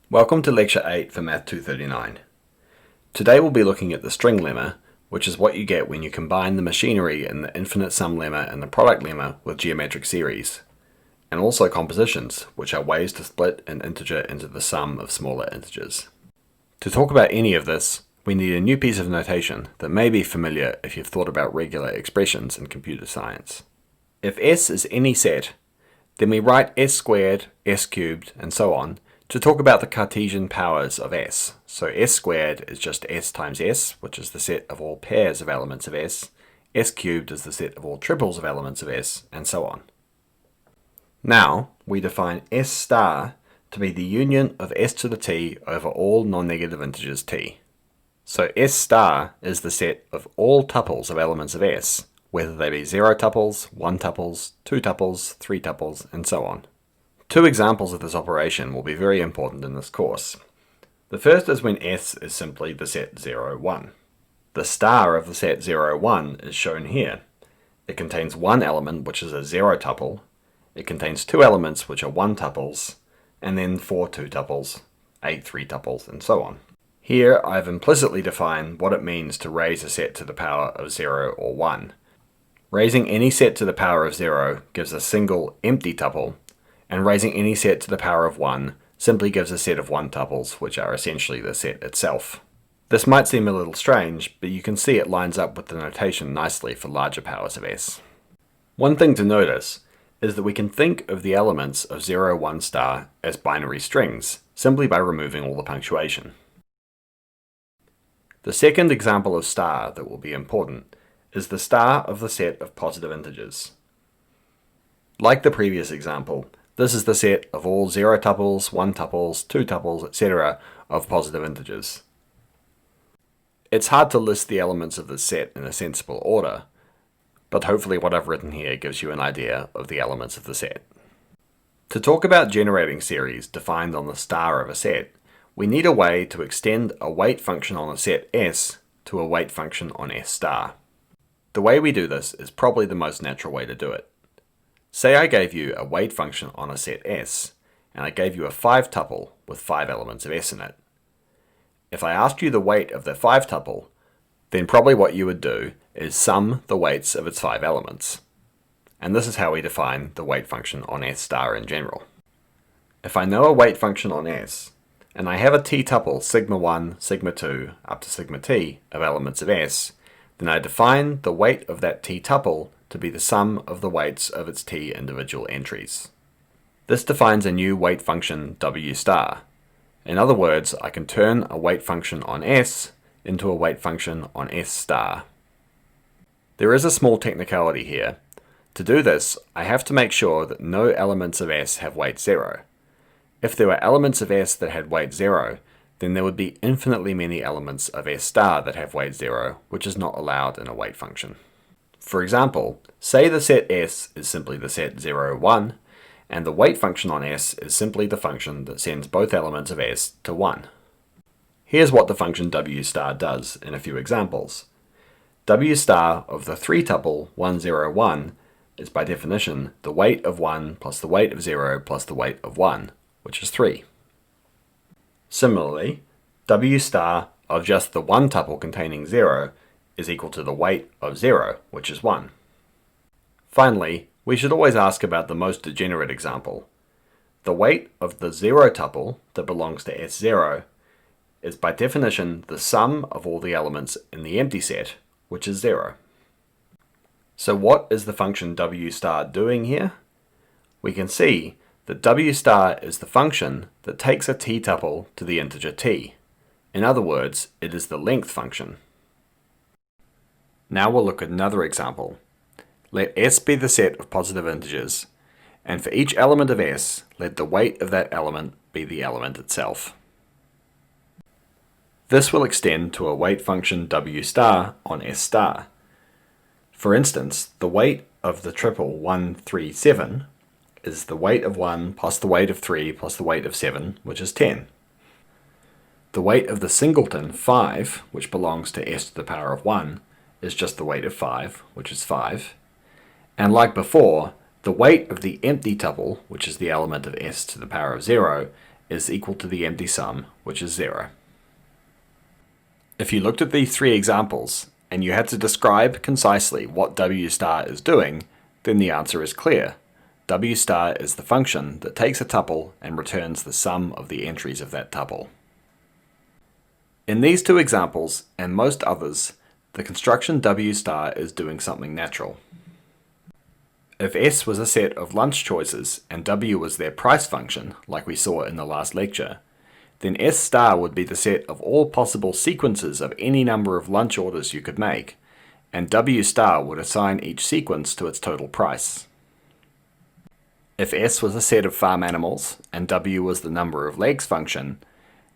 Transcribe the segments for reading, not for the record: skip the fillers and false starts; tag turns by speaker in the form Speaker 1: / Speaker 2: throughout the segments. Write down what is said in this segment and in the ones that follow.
Speaker 1: Welcome to Lecture 8 for Math 239. Today we'll be looking at the string lemma, which is what you get when you combine the machinery in the infinite sum lemma and the product lemma with geometric series, and also compositions, which are ways to split an integer into the sum of smaller integers. To talk about any of this, we need a new piece of notation that may be familiar if you've thought about regular expressions in computer science. If S is any set, then we write S squared, S cubed, and so on, to talk about the Cartesian powers of S. So S squared is just S times S, which is the set of all pairs of elements of S. S cubed is the set of all triples of elements of S, and so on. Now, we define S star to be the union of S to the t over all non-negative integers t. So S star is the set of all tuples of elements of S, whether they be 0 tuples, 1 tuples, 2 tuples, 3 tuples, and so on. Two examples of this operation will be very important in this course. The first is when S is simply the set 0, 1. The star of the set 0, 1 is shown here. It contains one element which is a 0 tuple, it contains two elements which are 1 tuples, and then 4 2 tuples, 8 3 tuples, and so on. Here I've implicitly defined what it means to raise a set to the power of 0 or 1. Raising any set to the power of 0 gives a single empty tuple, and raising any set to the power of 1 simply gives a set of 1 tuples, which are essentially the set itself. This might seem a little strange, but you can see it lines up with the notation nicely for larger powers of S. One thing to notice is that we can think of the elements of 0, 1 star as binary strings, simply by removing all the punctuation. The second example of star that will be important is the star of the set of positive integers. Like the previous example, this is the set of all 0 tuples, 1 tuples, 2 tuples, etc. of positive integers. It's hard to list the elements of this set in a sensible order, but hopefully what I've written here gives you an idea of the elements of the set. To talk about generating series defined on the star of a set, we need a way to extend a weight function on a set S to a weight function on S star. The way we do this is probably the most natural way to do it. Say I gave you a weight function on a set S, and I gave you a 5 tuple with 5 elements of S in it. If I asked you the weight of the 5 tuple, then probably what you would do is sum the weights of its 5 elements. And this is how we define the weight function on S star in general. If I know a weight function on S, and I have a t tuple sigma 1, sigma 2, up to sigma t of elements of S, then I define the weight of that t tuple to be the sum of the weights of its t individual entries. This defines a new weight function w star. In other words, I can turn a weight function on S into a weight function on S star. There is a small technicality here. To do this, I have to make sure that no elements of S have weight 0. If there were elements of S that had weight 0, then there would be infinitely many elements of S star that have weight 0, which is not allowed in a weight function. For example, say the set S is simply the set 0, 1, and the weight function on S is simply the function that sends both elements of S to 1. Here's what the function w star does in a few examples. W star of the 3 tuple 1, 0, 1 is by definition the weight of 1 plus the weight of 0 plus the weight of 1, which is 3. Similarly, w star of just the 1 tuple containing 0 is equal to the weight of 0, which is 1. Finally, we should always ask about the most degenerate example. The weight of the 0 tuple that belongs to S0 is by definition the sum of all the elements in the empty set, which is 0. So what is the function w star doing here? We can see that w star is the function that takes a t tuple to the integer t. In other words, it is the length function. Now we'll look at another example. Let S be the set of positive integers, and for each element of S, let the weight of that element be the element itself. This will extend to a weight function w star on S star. For instance, the weight of the triple 1, 3, 7 is the weight of 1 plus the weight of 3 plus the weight of 7, which is 10. The weight of the singleton 5, which belongs to S to the power of 1, is just the weight of 5, which is 5. And like before, the weight of the empty tuple, which is the element of S to the power of 0, is equal to the empty sum, which is 0. If you looked at these three examples, and you had to describe concisely what W star is doing, then the answer is clear. W star is the function that takes a tuple and returns the sum of the entries of that tuple. In these two examples, and most others, the construction W star is doing something natural. If S was a set of lunch choices and W was their price function, like we saw in the last lecture, then S star would be the set of all possible sequences of any number of lunch orders you could make, and W star would assign each sequence to its total price. If S was a set of farm animals, and W was the number of legs function,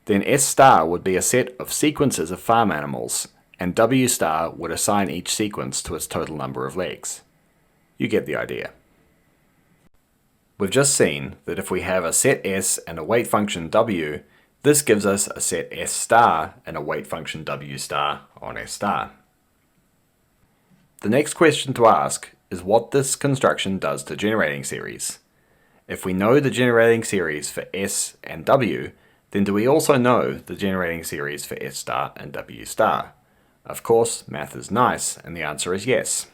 Speaker 1: then S star would be a set of sequences of farm animals, and W star would assign each sequence to its total number of legs. You get the idea. We've just seen that if we have a set S and a weight function W, this gives us a set S star and a weight function W star on S star. The next question to ask is what this construction does to generating series. If we know the generating series for S and W, then do we also know the generating series for S star and W star? Of course, math is nice, and the answer is yes.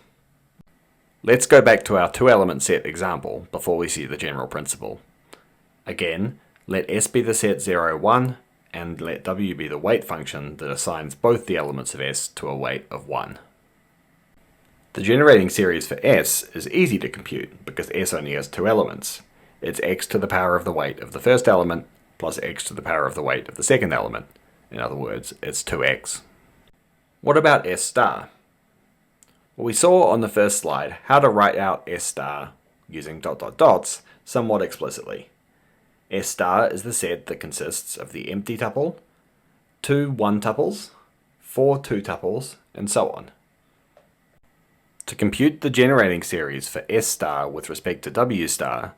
Speaker 1: Let's go back to our two-element set example before we see the general principle. Again, let S be the set 0, 1, and let W be the weight function that assigns both the elements of S to a weight of 1. The generating series for S is easy to compute because S only has two elements. It's x to the power of the weight of the first element plus x to the power of the weight of the second element. In other words, it's 2x. What about S star? Well, we saw on the first slide how to write out S star using ... somewhat explicitly. S star is the set that consists of the empty tuple, 2 one-tuples, 4 two-tuples, and so on. To compute the generating series for S star with respect to W star,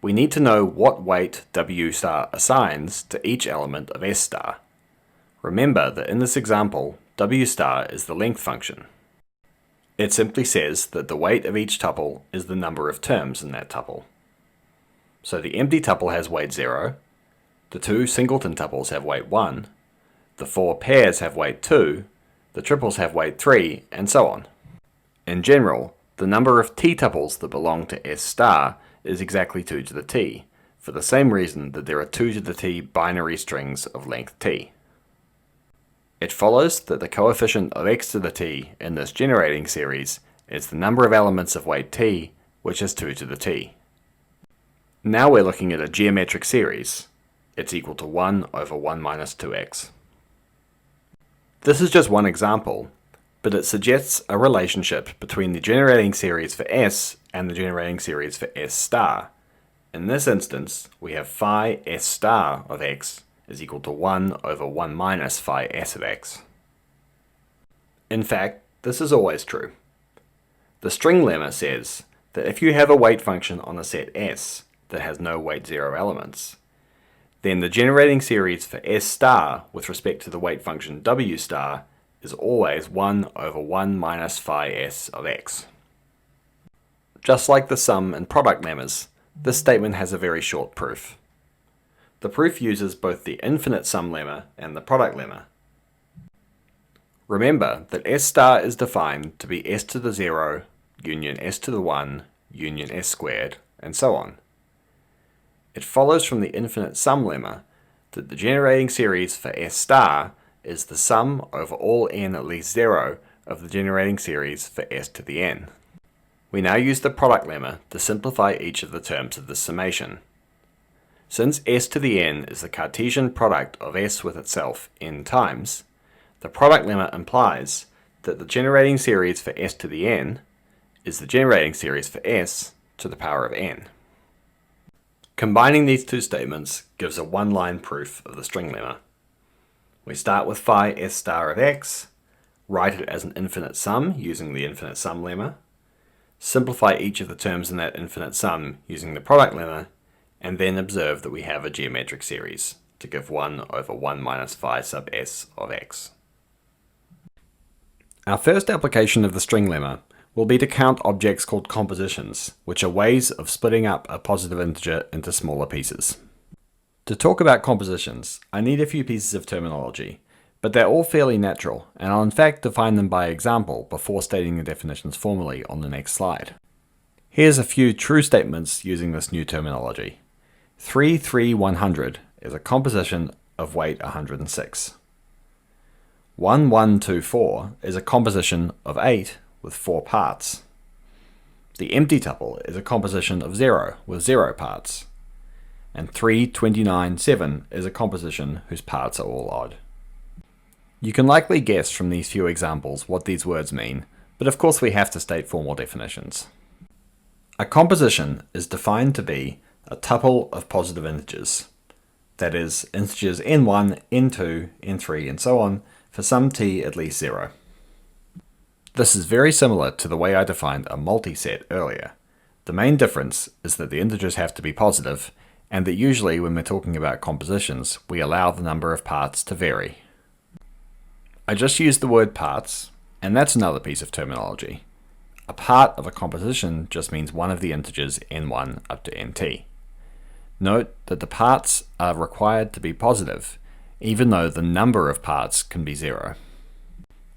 Speaker 1: we need to know what weight W star assigns to each element of S star. Remember that in this example, W star is the length function. It simply says that the weight of each tuple is the number of terms in that tuple. So the empty tuple has weight 0, the 2 singleton tuples have weight 1, the 4 pairs have weight 2, the triples have weight 3, and so on. In general, the number of t-tuples that belong to S star is exactly 2 to the t, for the same reason that there are 2 to the t binary strings of length t. It follows that the coefficient of x to the t in this generating series is the number of elements of weight t, which is 2 to the t. Now we're looking at a geometric series. It's equal to 1 over 1 minus 2x. This is just one example, but it suggests a relationship between the generating series for S and the generating series for S star. In this instance, we have phi S star of x is equal to 1 over 1 minus phi s of x. In fact, this is always true. The string lemma says that if you have a weight function on a set S that has no weight 0 elements, then the generating series for S star with respect to the weight function W star is always 1 over 1 minus phi s of x. Just like the sum and product lemmas, this statement has a very short proof. The proof uses both the infinite sum lemma and the product lemma. Remember that S star is defined to be S to the 0, union S to the 1, union S squared, and so on. It follows from the infinite sum lemma that the generating series for S star is the sum over all n at least 0 of the generating series for S to the n. We now use the product lemma to simplify each of the terms of this summation. Since S to the n is the Cartesian product of S with itself n times, the product lemma implies that the generating series for S to the n is the generating series for S to the power of n. Combining these two statements gives a one-line proof of the string lemma. We start with phi S star of x, write it as an infinite sum using the infinite sum lemma, simplify each of the terms in that infinite sum using the product lemma, and then observe that we have a geometric series to give 1 over 1 minus phi sub s of x. Our first application of the string lemma will be to count objects called compositions, which are ways of splitting up a positive integer into smaller pieces. To talk about compositions, I need a few pieces of terminology, but they're all fairly natural, and I'll in fact define them by example before stating the definitions formally on the next slide. Here's a few true statements using this new terminology. 33100 is a composition of weight 106. 1124 is a composition of 8 with 4 parts. The empty tuple is a composition of 0 with 0 parts. And 3297 is a composition whose parts are all odd. You can likely guess from these few examples what these words mean, but of course we have to state formal definitions. A composition is defined to be a tuple of positive integers, that is, integers n1, n2, n3, and so on, for some t at least 0. This is very similar to the way I defined a multiset earlier. The main difference is that the integers have to be positive, and that usually when we're talking about compositions, we allow the number of parts to vary. I just used the word parts, and that's another piece of terminology. A part of a composition just means one of the integers n1 up to nt. Note that the parts are required to be positive, even though the number of parts can be 0.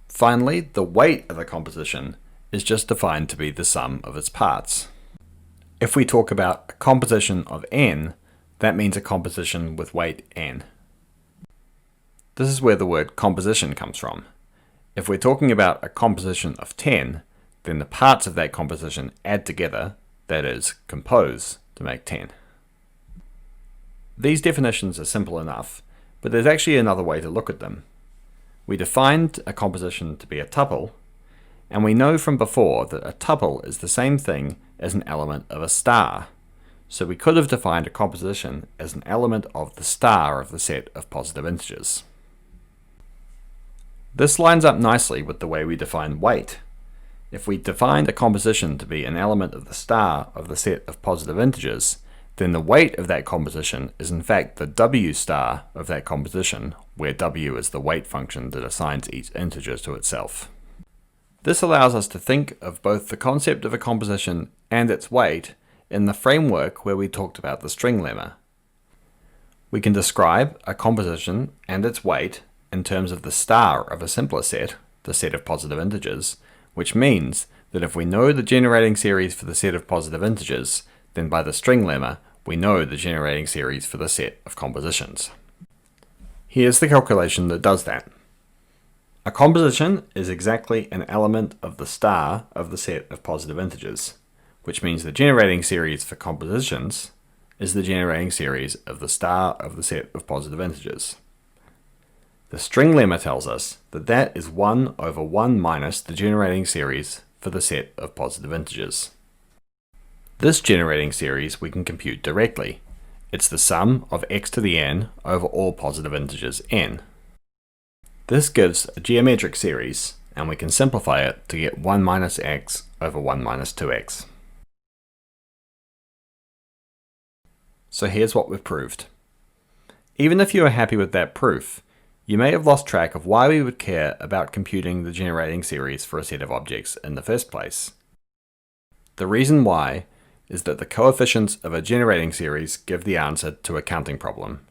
Speaker 1: Finally, the weight of a composition is just defined to be the sum of its parts. If we talk about a composition of n, that means a composition with weight n. This is where the word composition comes from. If we're talking about a composition of 10, then the parts of that composition add together, that is, compose, to make 10. These definitions are simple enough, but there's actually another way to look at them. We defined a composition to be a tuple, and we know from before that a tuple is the same thing as an element of a star. So we could have defined a composition as an element of the star of the set of positive integers. This lines up nicely with the way we define weight. If we defined a composition to be an element of the star of the set of positive integers, then the weight of that composition is in fact the w star of that composition, where w is the weight function that assigns each integer to itself. This allows us to think of both the concept of a composition and its weight in the framework where we talked about the string lemma. We can describe a composition and its weight in terms of the star of a simpler set, the set of positive integers, which means that if we know the generating series for the set of positive integers, then by the string lemma, we know the generating series for the set of compositions. Here's the calculation that does that. A composition is exactly an element of the star of the set of positive integers, which means the generating series for compositions is the generating series of the star of the set of positive integers. The string lemma tells us that that is 1 over 1 minus the generating series for the set of positive integers. This generating series we can compute directly. It's the sum of x to the n over all positive integers n. This gives a geometric series, and we can simplify it to get 1 minus x over 1 minus 2x. So here's what we've proved. Even if you are happy with that proof, you may have lost track of why we would care about computing the generating series for a set of objects in the first place. The reason why is that the coefficients of a generating series give the answer to a counting problem.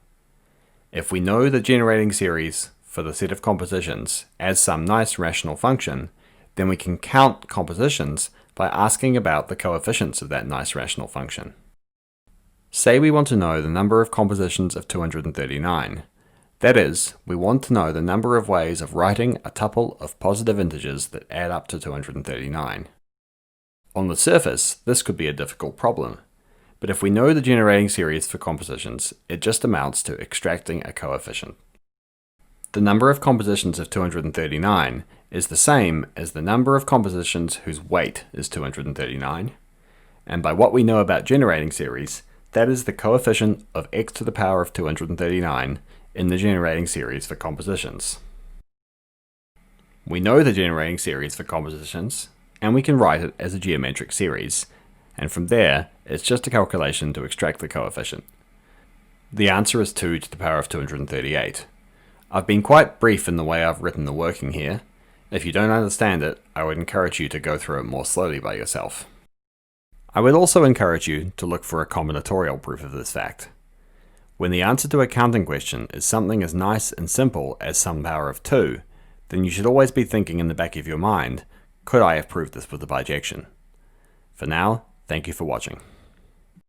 Speaker 1: If we know the generating series for the set of compositions as some nice rational function, then we can count compositions by asking about the coefficients of that nice rational function. Say we want to know the number of compositions of 239. That is, we want to know the number of ways of writing a tuple of positive integers that add up to 239. On the surface, this could be a difficult problem, but if we know the generating series for compositions, it just amounts to extracting a coefficient. The number of compositions of 239 is the same as the number of compositions whose weight is 239, and by what we know about generating series, that is the coefficient of x to the power of 239 in the generating series for compositions. We know the generating series for compositions, and we can write it as a geometric series, and from there, it's just a calculation to extract the coefficient. The answer is 2 to the power of 238. I've been quite brief in the way I've written the working here. If you don't understand it, I would encourage you to go through it more slowly by yourself. I would also encourage you to look for a combinatorial proof of this fact. When the answer to a counting question is something as nice and simple as some power of 2, then you should always be thinking in the back of your mind, could I have proved this with a bijection? For now, thank you for watching.